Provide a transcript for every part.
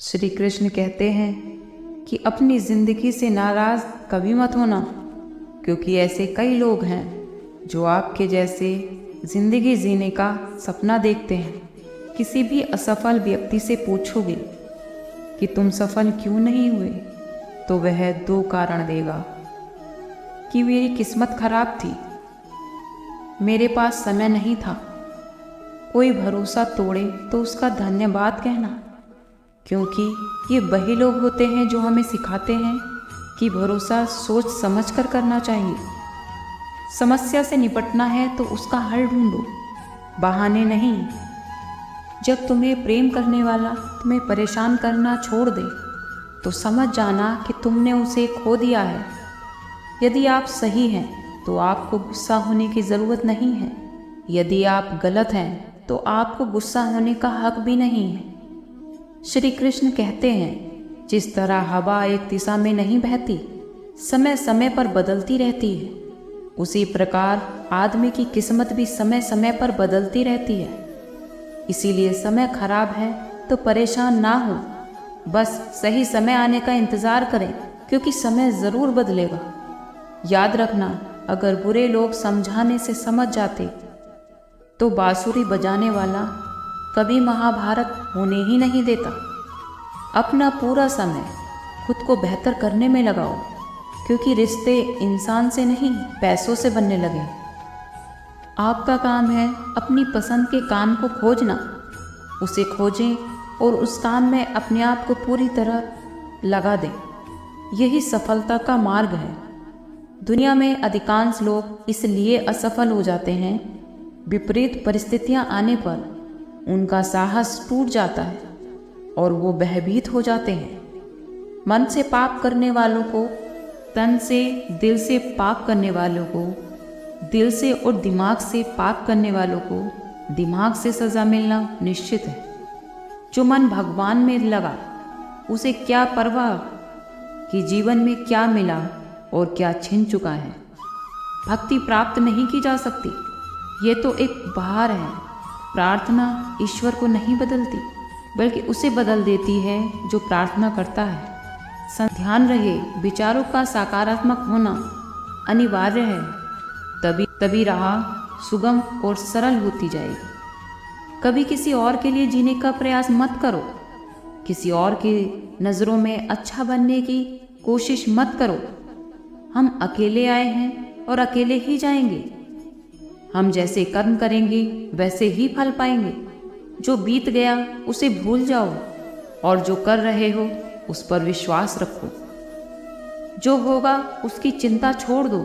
श्री कृष्ण कहते हैं कि अपनी ज़िंदगी से नाराज़ कभी मत होना, क्योंकि ऐसे कई लोग हैं जो आपके जैसे ज़िंदगी जीने का सपना देखते हैं। किसी भी असफल व्यक्ति से पूछोगे कि तुम सफल क्यों नहीं हुए, तो वह दो कारण देगा कि मेरी किस्मत खराब थी, मेरे पास समय नहीं था। कोई भरोसा तोड़े तो उसका धन्यवाद कहना, क्योंकि ये वही लोग होते हैं जो हमें सिखाते हैं कि भरोसा सोच समझ कर करना चाहिए। समस्या से निपटना है तो उसका हल ढूंढो, बहाने नहीं। जब तुम्हें प्रेम करने वाला तुम्हें परेशान करना छोड़ दे, तो समझ जाना कि तुमने उसे खो दिया है। यदि आप सही हैं तो आपको गुस्सा होने की ज़रूरत नहीं है। यदि आप गलत हैं तो आपको गुस्सा होने का हक भी नहीं है। श्री कृष्ण कहते हैं, जिस तरह हवा एक दिशा में नहीं बहती, समय समय पर बदलती रहती है, उसी प्रकार आदमी की किस्मत भी समय समय पर बदलती रहती है। इसीलिए समय खराब है तो परेशान ना हो, बस सही समय आने का इंतज़ार करें, क्योंकि समय ज़रूर बदलेगा। याद रखना, अगर बुरे लोग समझाने से समझ जाते तो बांसुरी बजाने वाला कभी महाभारत होने ही नहीं देता। अपना पूरा समय खुद को बेहतर करने में लगाओ, क्योंकि रिश्ते इंसान से नहीं पैसों से बनने लगे। आपका काम है अपनी पसंद के काम को खोजना, उसे खोजें और उस काम में अपने आप को पूरी तरह लगा दें। यही सफलता का मार्ग है। दुनिया में अधिकांश लोग इसलिए असफल हो जाते हैं, विपरीत परिस्थितियां आने पर उनका साहस टूट जाता है और वो भयभीत हो जाते हैं। मन से पाप करने वालों को तन से, दिल से पाप करने वालों को दिल से और दिमाग से पाप करने वालों को दिमाग से सज़ा मिलना निश्चित है। जो मन भगवान में लगा, उसे क्या परवाह कि जीवन में क्या मिला और क्या छिन चुका है। भक्ति प्राप्त नहीं की जा सकती, ये तो एक उपहार है। प्रार्थना ईश्वर को नहीं बदलती, बल्कि उसे बदल देती है जो प्रार्थना करता है। ध्यान रहे, विचारों का सकारात्मक होना अनिवार्य है, तभी राह सुगम और सरल होती जाएगी। कभी किसी और के लिए जीने का प्रयास मत करो, किसी और की नज़रों में अच्छा बनने की कोशिश मत करो। हम अकेले आए हैं और अकेले ही जाएंगे। हम जैसे कर्म करेंगे वैसे ही फल पाएंगे। जो बीत गया उसे भूल जाओ और जो कर रहे हो उस पर विश्वास रखो। जो होगा उसकी चिंता छोड़ दो,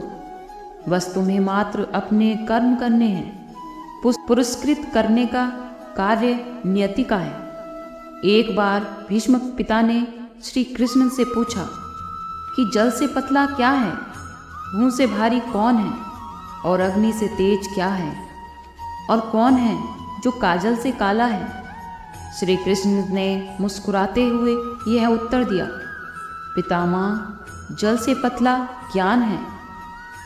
बस तुम्हें मात्र अपने कर्म करने हैं। पुरस्कृत करने का कार्य नियति का है। एक बार भीष्म पिता ने श्री कृष्ण से पूछा कि जल से पतला क्या है, मुंह से भारी कौन है और अग्नि से तेज क्या है, और कौन है जो काजल से काला है। श्री कृष्ण ने मुस्कुराते हुए यह उत्तर दिया, पितामह, जल से पतला ज्ञान है,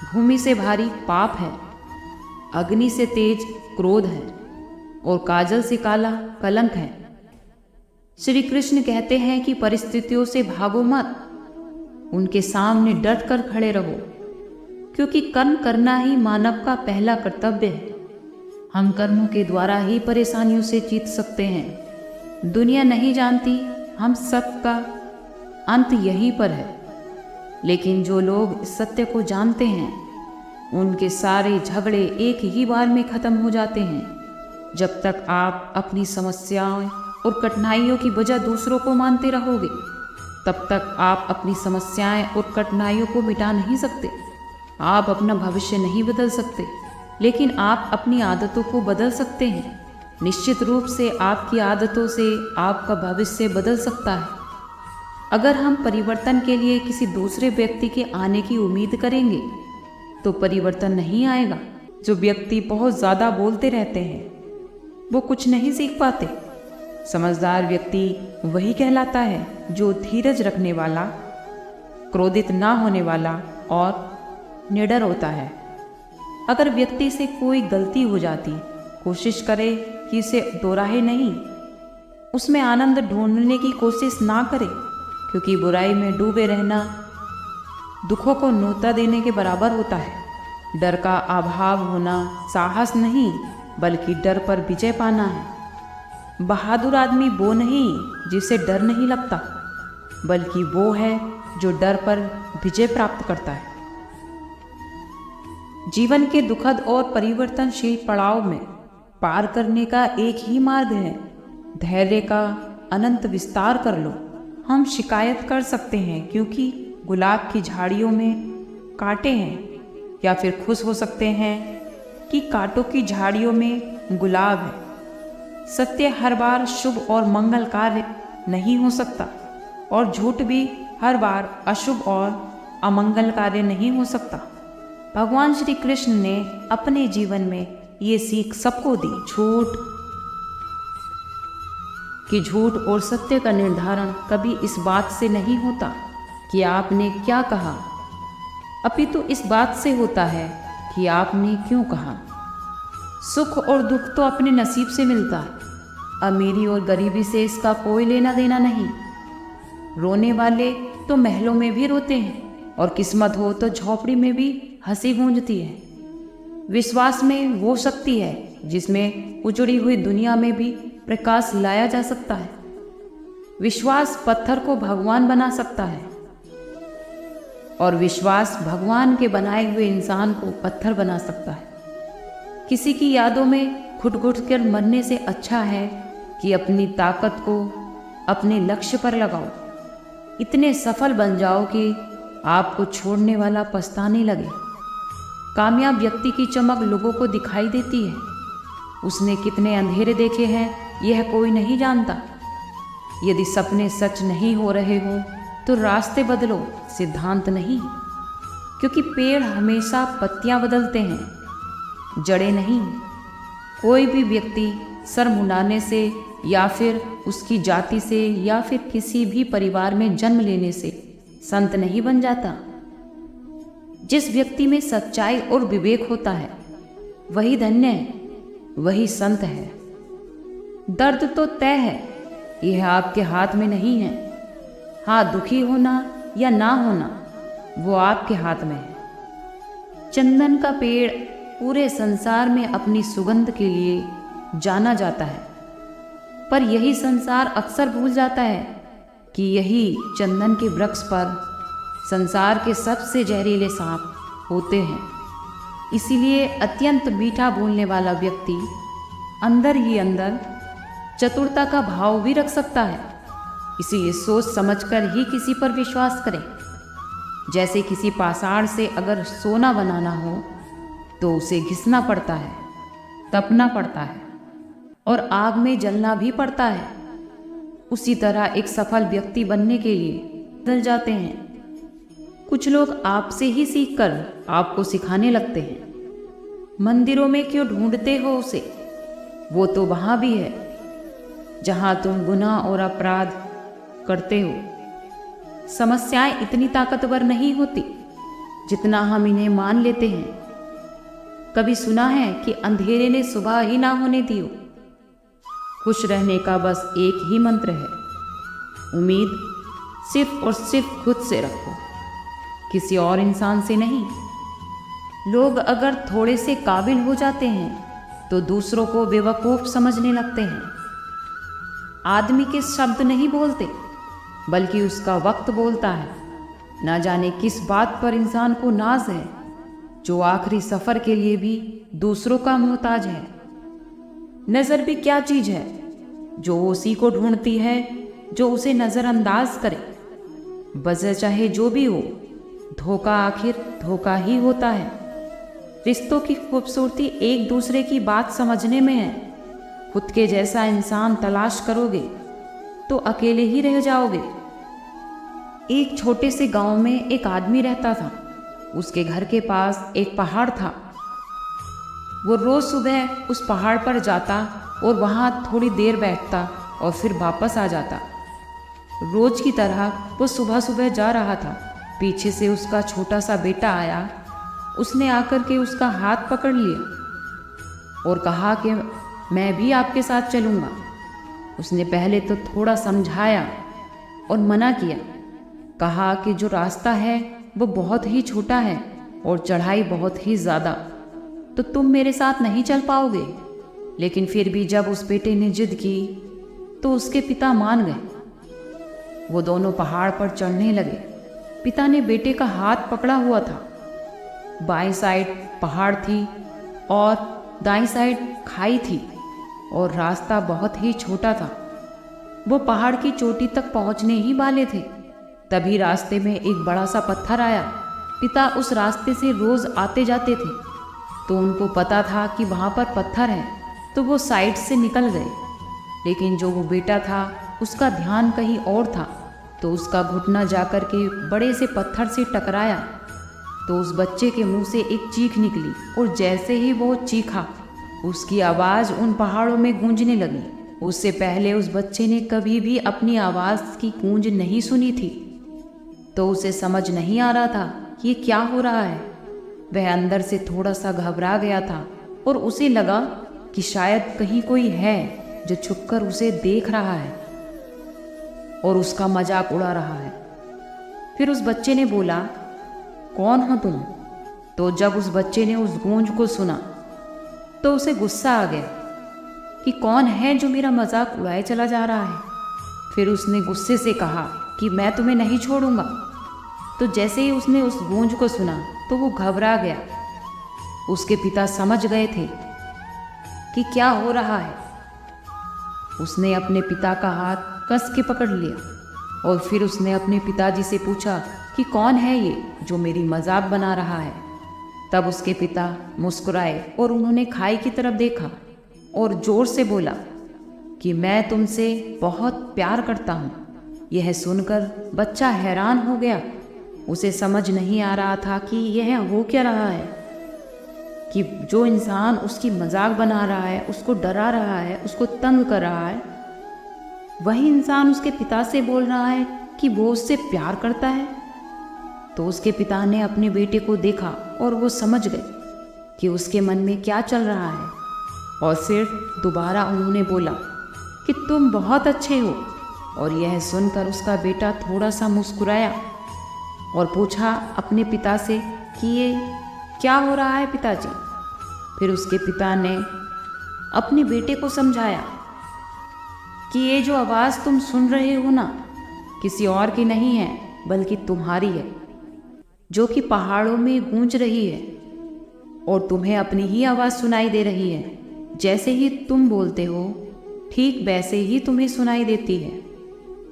भूमि से भारी पाप है, अग्नि से तेज क्रोध है और काजल से काला कलंक है। श्री कृष्ण कहते हैं कि परिस्थितियों से भागो मत, उनके सामने डट कर खड़े रहो, क्योंकि कर्म करना ही मानव का पहला कर्तव्य है। हम कर्मों के द्वारा ही परेशानियों से जीत सकते हैं। दुनिया नहीं जानती हम सबका अंत यहीं पर है, लेकिन जो लोग इस सत्य को जानते हैं, उनके सारे झगड़े एक ही बार में ख़त्म हो जाते हैं। जब तक आप अपनी समस्याओं और कठिनाइयों की वजह दूसरों को मानते रहोगे, तब तक आप अपनी समस्याएं और कठिनाइयों को मिटा नहीं सकते। आप अपना भविष्य नहीं बदल सकते, लेकिन आप अपनी आदतों को बदल सकते हैं। निश्चित रूप से आपकी आदतों से आपका भविष्य बदल सकता है। अगर हम परिवर्तन के लिए किसी दूसरे व्यक्ति के आने की उम्मीद करेंगे, तो परिवर्तन नहीं आएगा। जो व्यक्ति बहुत ज़्यादा बोलते रहते हैं, वो कुछ नहीं सीख पाते। समझदार व्यक्ति वही कहलाता है जो धीरज रखने वाला, क्रोधित ना होने वाला और निडर होता है। अगर व्यक्ति से कोई गलती हो जाती, कोशिश करे कि इसे दोहराए नहीं, उसमें आनंद ढूंढने की कोशिश ना करें, क्योंकि बुराई में डूबे रहना दुखों को न्योता देने के बराबर होता है। डर का अभाव होना साहस नहीं, बल्कि डर पर विजय पाना है। बहादुर आदमी वो नहीं जिसे डर नहीं लगता, बल्कि वो है जो डर पर विजय प्राप्त करता है। जीवन के दुखद और परिवर्तनशील पड़ाव में पार करने का एक ही मार्ग है, धैर्य का अनंत विस्तार कर लो। हम शिकायत कर सकते हैं क्योंकि गुलाब की झाड़ियों में कांटे हैं, या फिर खुश हो सकते हैं कि कांटों की झाड़ियों में गुलाब है। सत्य हर बार शुभ और मंगल कार्य नहीं हो सकता, और झूठ भी हर बार अशुभ और अमंगल कार्य नहीं हो सकता। भगवान श्री कृष्ण ने अपने जीवन में ये सीख सबको दी। झूठ और सत्य का निर्धारण कभी इस बात से नहीं होता कि आपने क्या कहा, अपितु इस बात से होता है कि आपने क्यों कहा। सुख और दुख तो अपने नसीब से मिलता है, अमीरी और गरीबी से इसका कोई लेना देना नहीं। रोने वाले तो महलों में भी रोते हैं, और किस्मत हो तो झोपड़ी में भी हंसी गूंजती है। विश्वास में वो शक्ति है जिसमें उजड़ी हुई दुनिया में भी प्रकाश लाया जा सकता है। विश्वास पत्थर को भगवान बना सकता है, और विश्वास भगवान के बनाए हुए इंसान को पत्थर बना सकता है। किसी की यादों में घुट घुट कर मरने से अच्छा है कि अपनी ताकत को अपने लक्ष्य पर लगाओ। इतने सफल बन जाओ कि आपको छोड़ने वाला पछताने लगे। कामयाब व्यक्ति की चमक लोगों को दिखाई देती है। उसने कितने अंधेरे देखे हैं यह कोई नहीं जानता। यदि सपने सच नहीं हो रहे हों तो रास्ते बदलो, सिद्धांत नहीं। क्योंकि पेड़ हमेशा पत्तियां बदलते हैं, जड़ें नहीं। कोई भी व्यक्ति सर मुंडाने से या फिर उसकी जाति से या फिर किसी भी परिवार में जन्म लेने से संत नहीं बन जाता। जिस व्यक्ति में सच्चाई और विवेक होता है वही धन्य है, वही संत है। दर्द तो तय है, यह आपके हाथ में नहीं है। हाँ, दुखी होना या ना होना वो आपके हाथ में है। चंदन का पेड़ पूरे संसार में अपनी सुगंध के लिए जाना जाता है, पर यही संसार अक्सर भूल जाता है कि यही चंदन के वृक्ष पर संसार के सबसे जहरीले सांप होते हैं। इसीलिए अत्यंत मीठा बोलने वाला व्यक्ति अंदर ही अंदर चतुरता का भाव भी रख सकता है। इसीलिए सोच समझकर ही किसी पर विश्वास करें। जैसे किसी पाषाण से अगर सोना बनाना हो तो उसे घिसना पड़ता है, तपना पड़ता है और आग में जलना भी पड़ता है। उसी तरह एक सफल व्यक्ति बनने के लिए बदल जाते हैं। कुछ लोग आपसे ही सीखकर आपको सिखाने लगते हैं। मंदिरों में क्यों ढूंढते हो उसे? वो तो वहाँ भी है जहाँ तुम गुनाह और अपराध करते हो। समस्याएं इतनी ताकतवर नहीं होती जितना हम इन्हें मान लेते हैं। कभी सुना है कि अंधेरे ने सुबह ही ना होने दी हो? खुश रहने का बस एक ही मंत्र है, उम्मीद सिर्फ और सिर्फ खुद से रखो, किसी और इंसान से नहीं। लोग अगर थोड़े से काबिल हो जाते हैं तो दूसरों को बेवकूफ़ समझने लगते हैं। आदमी के शब्द नहीं बोलते, बल्कि उसका वक्त बोलता है। ना जाने किस बात पर इंसान को नाज है, जो आखिरी सफ़र के लिए भी दूसरों का मोहताज है। नज़र भी क्या चीज़ है जो उसी को ढूंढती है जो उसे नज़रअंदाज करे। वजह चाहे जो भी हो, धोखा आखिर धोखा ही होता है। रिश्तों की खूबसूरती एक दूसरे की बात समझने में है। खुद के जैसा इंसान तलाश करोगे तो अकेले ही रह जाओगे। एक छोटे से गांव में एक आदमी रहता था। उसके घर के पास एक पहाड़ था। वो रोज़ सुबह उस पहाड़ पर जाता और वहाँ थोड़ी देर बैठता और फिर वापस आ जाता। रोज़ की तरह वो सुबह सुबह जा रहा था। पीछे से उसका छोटा सा बेटा आया। उसने आकर के उसका हाथ पकड़ लिया और कहा कि मैं भी आपके साथ चलूँगा। उसने पहले तो थोड़ा समझाया और मना किया। कहा कि जो रास्ता है वो बहुत ही छोटा है और चढ़ाई बहुत ही ज़्यादा, तो तुम मेरे साथ नहीं चल पाओगे। लेकिन फिर भी जब उस बेटे ने जिद की तो उसके पिता मान गए। वो दोनों पहाड़ पर चढ़ने लगे। पिता ने बेटे का हाथ पकड़ा हुआ था। बाईं साइड पहाड़ थी और दाईं साइड खाई थी और रास्ता बहुत ही छोटा था। वो पहाड़ की चोटी तक पहुंचने ही वाले थे, तभी रास्ते में एक बड़ा सा पत्थर आया। पिता उस रास्ते से रोज आते जाते थे, तो उनको पता था कि वहाँ पर पत्थर है, तो वो साइड से निकल गए। लेकिन जो वो बेटा था उसका ध्यान कहीं और था, तो उसका घुटना जाकर के बड़े से पत्थर से टकराया। तो उस बच्चे के मुंह से एक चीख निकली और जैसे ही वो चीखा उसकी आवाज़ उन पहाड़ों में गूंजने लगी। उससे पहले उस बच्चे ने कभी भी अपनी आवाज़ की गूंज नहीं सुनी थी, तो उसे समझ नहीं आ रहा था कि ये क्या हो रहा है। वह अंदर से थोड़ा सा घबरा गया था और उसे लगा कि शायद कहीं कोई है जो छुपकर उसे देख रहा है और उसका मजाक उड़ा रहा है। फिर उस बच्चे ने बोला, कौन हो तुम? तो जब उस बच्चे ने उस गूंज को सुना तो उसे गुस्सा आ गया कि कौन है जो मेरा मजाक उड़ाए चला जा रहा है। फिर उसने गुस्से से कहा कि मैं तुम्हें नहीं छोड़ूंगा। तो जैसे ही उसने उस गूंज को सुना तो वो घबरा गया। उसके पिता समझ गए थे कि क्या हो रहा है। उसने अपने पिता का हाथ कस के पकड़ लिया और फिर उसने अपने पिताजी से पूछा कि कौन है ये जो मेरी मजाक बना रहा है। तब उसके पिता मुस्कुराए और उन्होंने खाई की तरफ देखा और जोर से बोला कि मैं तुमसे बहुत प्यार करता हूँ। यह सुनकर बच्चा हैरान हो गया। उसे समझ नहीं आ रहा था कि यह हो क्या रहा है, कि जो इंसान उसकी मजाक बना रहा है, उसको डरा रहा है, उसको तंग कर रहा है, वही इंसान उसके पिता से बोल रहा है कि वो उससे प्यार करता है। तो उसके पिता ने अपने बेटे को देखा और वो समझ गए कि उसके मन में क्या चल रहा है और सिर्फ दोबारा उन्होंने बोला कि तुम बहुत अच्छे हो। और यह सुनकर उसका बेटा थोड़ा सा मुस्कुराया और पूछा अपने पिता से कि ये क्या हो रहा है पिताजी। फिर उसके पिता ने अपने बेटे को समझाया कि ये जो आवाज़ तुम सुन रहे हो ना, किसी और की नहीं है बल्कि तुम्हारी है, जो कि पहाड़ों में गूंज रही है और तुम्हें अपनी ही आवाज़ सुनाई दे रही है। जैसे ही तुम बोलते हो ठीक वैसे ही तुम्हें सुनाई देती है।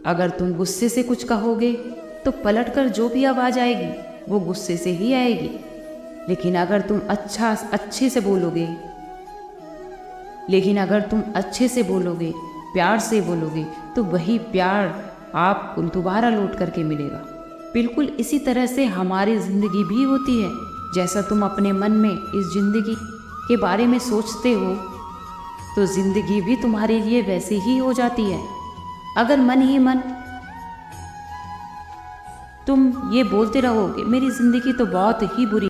अगर तुम गुस्से से कुछ कहोगे तो पलटकर जो भी आवाज़ आएगी वो गुस्से से ही आएगी। लेकिन अगर तुम अच्छे से बोलोगे, प्यार से बोलोगे, तो वही प्यार आपको दोबारा लौट करके मिलेगा। बिल्कुल इसी तरह से हमारी ज़िंदगी भी होती है। जैसा तुम अपने मन में इस ज़िंदगी के बारे में सोचते हो तो ज़िंदगी भी तुम्हारे लिए वैसे ही हो जाती है। अगर मन ही मन तुम ये बोलते रहोगे मेरी ज़िंदगी तो बहुत ही बुरी